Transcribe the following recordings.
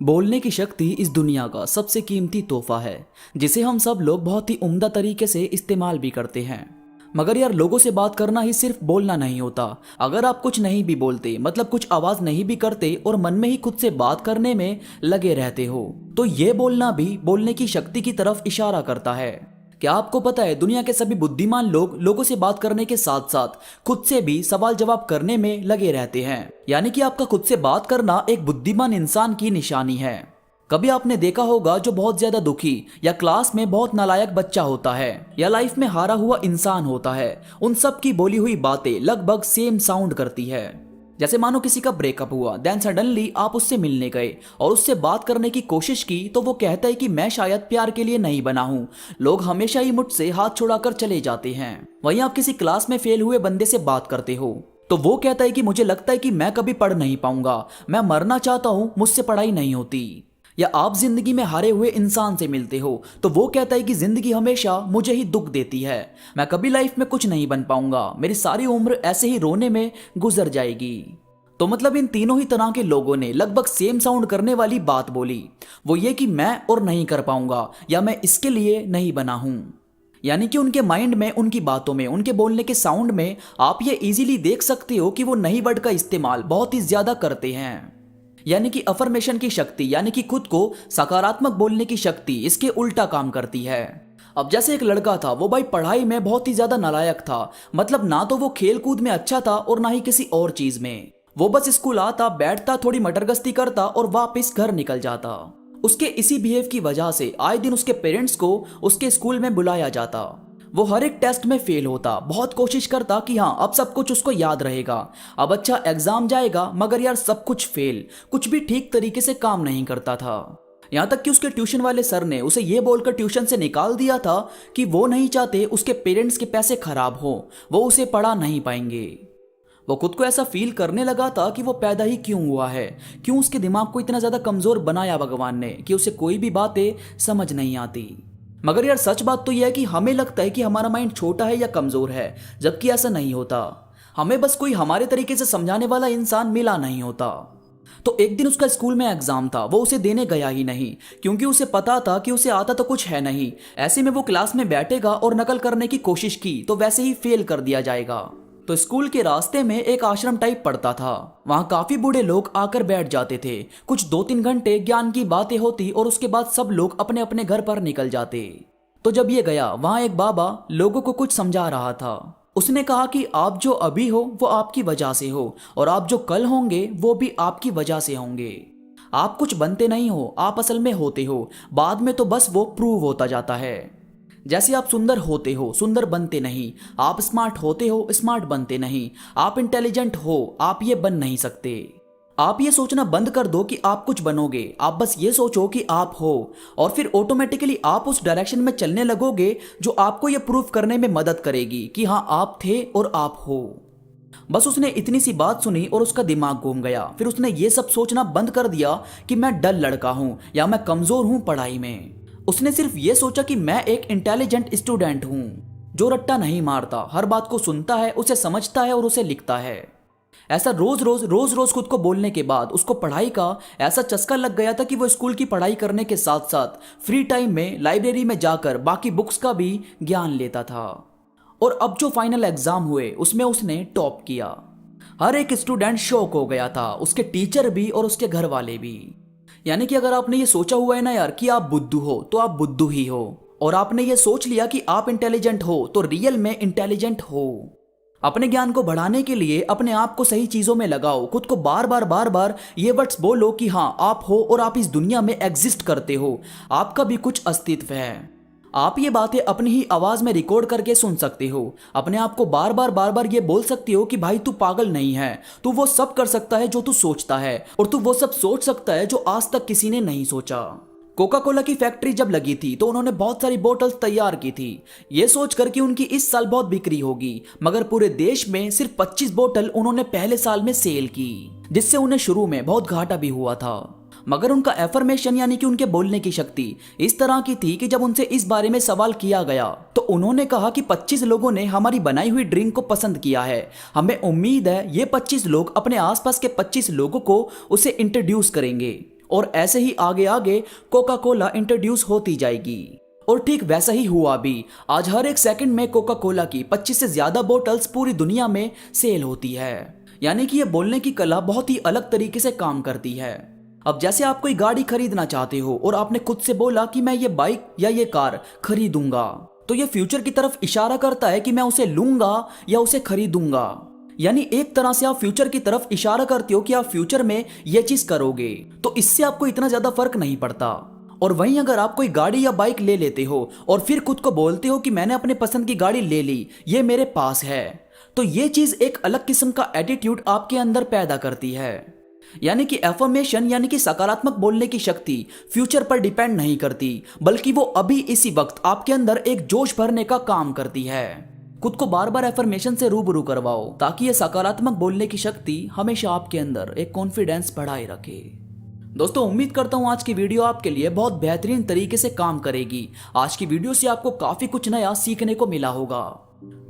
बोलने की शक्ति इस दुनिया का सबसे कीमती तोहफा है, जिसे हम सब लोग बहुत ही उम्दा तरीके से इस्तेमाल भी करते हैं। मगर यार, लोगों से बात करना ही सिर्फ बोलना नहीं होता। अगर आप कुछ नहीं भी बोलते, मतलब कुछ आवाज नहीं भी करते और मन में ही खुद से बात करने में लगे रहते हो, तो ये बोलना भी बोलने की शक्ति की तरफ इशारा करता है। क्या आपको पता है, दुनिया के सभी बुद्धिमान लोग लोगों से बात करने के साथ साथ खुद से भी सवाल जवाब करने में लगे रहते हैं। यानी कि आपका खुद से बात करना एक बुद्धिमान इंसान की निशानी है। कभी आपने देखा होगा, जो बहुत ज्यादा दुखी या क्लास में बहुत नालायक बच्चा होता है या लाइफ में हारा हुआ इंसान होता है, उन सब की बोली हुई बातें लगभग सेम साउंड करती है। जैसे मानो किसी का ब्रेकअप हुआ, देन सडनली आप उससे मिलने गए और उससे बात करने की कोशिश की, तो वो कहता है कि मैं शायद प्यार के लिए नहीं बना हूं। लोग हमेशा ही मुझसे हाथ छुड़ाकर चले जाते हैं। वहीं आप किसी क्लास में फेल हुए बंदे से बात करते हो, तो वो कहता है कि मुझे लगता है कि मैं कभी पढ़ नहीं पाऊंगा, मैं मरना चाहता हूं, मुझसे पढ़ाई नहीं होती। या आप जिंदगी में हारे हुए इंसान से मिलते हो, तो वो कहता है कि जिंदगी हमेशा मुझे ही दुख देती है, मैं कभी लाइफ में कुछ नहीं बन पाऊंगा, मेरी सारी उम्र ऐसे ही रोने में गुजर जाएगी। तो मतलब इन तीनों ही तरह के लोगों ने लगभग सेम साउंड करने वाली बात बोली, वो ये कि मैं और नहीं कर पाऊंगा या मैं इसके लिए नहीं बना हूं। यानी कि उनके माइंड में, उनकी बातों में, उनके बोलने के साउंड में आप ये इजीली देख सकते हो कि वो नहीं वर्ड का इस्तेमाल बहुत ही ज्यादा करते हैं। यानी कि अफर्मेशन की शक्ति, यानी कि खुद को सकारात्मक बोलने की शक्ति इसके उल्टा काम करती है। अब जैसे एक लड़का था, वो भाई पढ़ाई में बहुत ही ज्यादा नालायक था। मतलब ना तो वो खेल कूद में अच्छा था और ना ही किसी और चीज में। वो बस स्कूल आता, बैठता, थोड़ी मटरगस्ती करता और वापस घर निकल जाता। उसके इसी बिहेव की वजह से आए दिन उसके पेरेंट्स को उसके स्कूल में बुलाया जाता। वो हर एक टेस्ट में फेल होता, बहुत कोशिश करता कि हाँ अब सब कुछ उसको याद रहेगा, अब अच्छा एग्जाम जाएगा, मगर यार सब कुछ फेल, कुछ भी ठीक तरीके से काम नहीं करता था। यहाँ तक कि उसके ट्यूशन वाले सर ने उसे ये बोलकर ट्यूशन से निकाल दिया था कि वो नहीं चाहते उसके पेरेंट्स के पैसे खराब हो, वो उसे पढ़ा नहीं पाएंगे। वो खुद को ऐसा फील करने लगा था कि वो पैदा ही क्यों हुआ है, क्यों उसके दिमाग को इतना ज्यादा कमजोर बनाया भगवान ने कि उसे कोई भी बातें समझ नहीं आती। मगर यार, सच बात तो यह है कि हमें लगता है कि हमारा माइंड छोटा है या कमजोर है, जबकि ऐसा नहीं होता। हमें बस कोई हमारे तरीके से समझाने वाला इंसान मिला नहीं होता। तो एक दिन उसका स्कूल में एग्जाम था, वो उसे देने गया ही नहीं, क्योंकि उसे पता था कि उसे आता तो कुछ है नहीं। ऐसे में वो क्लास में बैठेगा और नकल करने की कोशिश की तो वैसे ही फेल कर दिया जाएगा। तो स्कूल के रास्ते में एक आश्रम टाइप पड़ता था, वहां काफी बूढ़े लोग आकर बैठ जाते थे। कुछ 2-3 घंटे ज्ञान की बातें होती और उसके बाद सब लोग अपने अपने घर पर निकल जाते। तो जब ये गया, वहां एक बाबा लोगों को कुछ समझा रहा था। उसने कहा कि आप जो अभी हो वो आपकी वजह से हो, और आप जो कल होंगे वो भी आपकी वजह से होंगे। आप कुछ बनते नहीं हो, आप असल में होते हो, बाद में तो बस वो प्रूव होता जाता है। जैसे आप सुंदर होते हो, सुंदर बनते नहीं। आप स्मार्ट होते हो, स्मार्ट बनते नहीं। आप इंटेलिजेंट हो, आप ये बन नहीं सकते। आप ये सोचना बंद कर दो कि आप कुछ बनोगे, आप बस ये सोचो कि आप हो, और फिर ऑटोमेटिकली आप उस डायरेक्शन में चलने लगोगे जो आपको ये प्रूफ करने में मदद करेगी कि हाँ आप थे और आप हो। बस उसने इतनी सी बात सुनी और उसका दिमाग घूम गया। फिर उसने ये सब सोचना बंद कर दिया कि मैं डल लड़का हूं या मैं कमजोर हूं पढ़ाई में। उसने सिर्फ ये सोचा कि मैं एक इंटेलिजेंट स्टूडेंट हूं, जो रट्टा नहीं मारता, हर बात को सुनता है, उसे समझता है और उसे लिखता है। ऐसा रोज रोज खुद को बोलने के बाद उसको पढ़ाई का ऐसा चस्का लग गया था कि वो स्कूल की पढ़ाई करने के साथ साथ फ्री टाइम में लाइब्रेरी में जाकर बाकी बुक्स का भी ज्ञान लेता था। और अब जो फाइनल एग्जाम हुए उसमें उसने टॉप किया। हर एक स्टूडेंट शॉक हो गया था, उसके टीचर भी और उसके घर वाले भी। यानी कि अगर आपने ये सोचा हुआ है ना यार कि आप बुद्धू हो, तो आप बुद्धू ही हो, और आपने ये सोच लिया कि आप इंटेलिजेंट हो, तो रियल में इंटेलिजेंट हो। अपने ज्ञान को बढ़ाने के लिए अपने आप को सही चीजों में लगाओ, खुद को बार बार ये वर्ड्स बोलो कि हाँ आप हो और आप इस दुनिया में एग्जिस्ट करते हो, आपका भी कुछ अस्तित्व है। आप ये बातें अपनी ही आवाज में रिकॉर्ड करके सुन सकते हो। अपने आप को बार बार ये बोल सकते हो कि भाई तू पागल नहीं है, तू वो सब कर सकता है जो तू सोचता है, और तू वो सब सोच सकता है जो आज तक किसी ने नहीं सोचा। कोका कोला की फैक्ट्री जब लगी थी तो उन्होंने बहुत सारी बोतल्स तैयार की थी, ये सोचकर कि उनकी इस साल बहुत बिक्री होगी, मगर पूरे देश में सिर्फ 25 बोतल उन्होंने पहले साल में सेल की, जिससे उन्हें शुरू में बहुत घाटा भी हुआ था। मगर उनका एफर्मेशन, यानी कि उनके बोलने की शक्ति इस तरह की थी कि जब उनसे इस बारे में सवाल किया गया तो उन्होंने कहा कि 25 लोगों ने हमारी बनाई हुई ड्रिंक को पसंद किया है, हमें उम्मीद है ये 25 लोग अपने आसपास के 25 लोगों को उसे इंट्रोड्यूस करेंगे और ऐसे ही आगे आगे कोका कोला इंट्रोड्यूस होती जाएगी। और ठीक वैसा ही हुआ भी। आज हर एक सेकंड में कोका कोला की 25 से ज्यादा बोतल्स पूरी दुनिया में सेल होती है। यानी कि ये बोलने की कला बहुत ही अलग तरीके से काम करती है। अब जैसे आप कोई गाड़ी खरीदना चाहते हो और आपने खुद से बोला कि मैं ये बाइक या ये कार खरीदूंगा, तो ये फ्यूचर की तरफ इशारा करता है कि मैं उसे लूंगा या उसे खरीदूंगा। यानी एक तरह से आप फ्यूचर की तरफ इशारा करते हो कि आप फ्यूचर में ये चीज करोगे, तो इससे आपको इतना ज्यादा फर्क नहीं पड़ता। और वहीं अगर आप कोई गाड़ी या बाइक ले लेते हो और फिर खुद को बोलते हो कि मैंने अपने पसंद की गाड़ी ले ली, ये मेरे पास है, तो ये चीज एक अलग किस्म का एटीट्यूड आपके अंदर पैदा करती है। यानी कि एफर्मेशन यानी कि सकारात्मक बोलने की शक्ति फ्यूचर पर डिपेंड नहीं करती, बल्कि वो अभी इसी वक्त आपके अंदर एक जोश भरने का काम करती है। खुद को बार बार एफर्मेशन से रूबरू करवाओ ताकि ये सकारात्मक बोलने की शक्ति हमेशा आपके अंदर एक कॉन्फिडेंस बढ़ाए रखे। दोस्तों, उम्मीद करता हूँ आज की वीडियो आपके लिए बहुत बेहतरीन तरीके से काम करेगी। आज की वीडियो से आपको काफी कुछ नया सीखने को मिला होगा।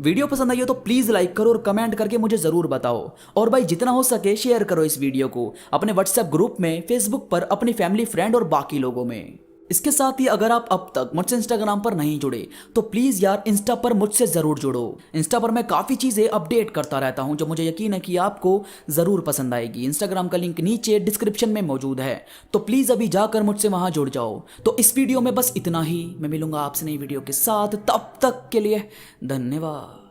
वीडियो पसंद आई हो तो प्लीज लाइक करो और कमेंट करके मुझे जरूर बताओ। और भाई जितना हो सके शेयर करो इस वीडियो को अपने व्हाट्सएप ग्रुप में, फेसबुक पर, अपनी फैमिली, फ्रेंड और बाकी लोगों में। इसके साथ ही अगर आप अब तक मुझसे इंस्टाग्राम पर नहीं जुड़े तो प्लीज यार इंस्टा पर मुझसे जरूर जुड़ो। इंस्टा पर मैं काफी चीजें अपडेट करता रहता हूं जो मुझे यकीन है कि आपको जरूर पसंद आएगी। इंस्टाग्राम का लिंक नीचे डिस्क्रिप्शन में मौजूद है, तो प्लीज अभी जाकर मुझसे वहां जुड़ जाओ। तो इस वीडियो में बस इतना ही। मैं मिलूंगा आपसे नई वीडियो के साथ, तब तक के लिए धन्यवाद।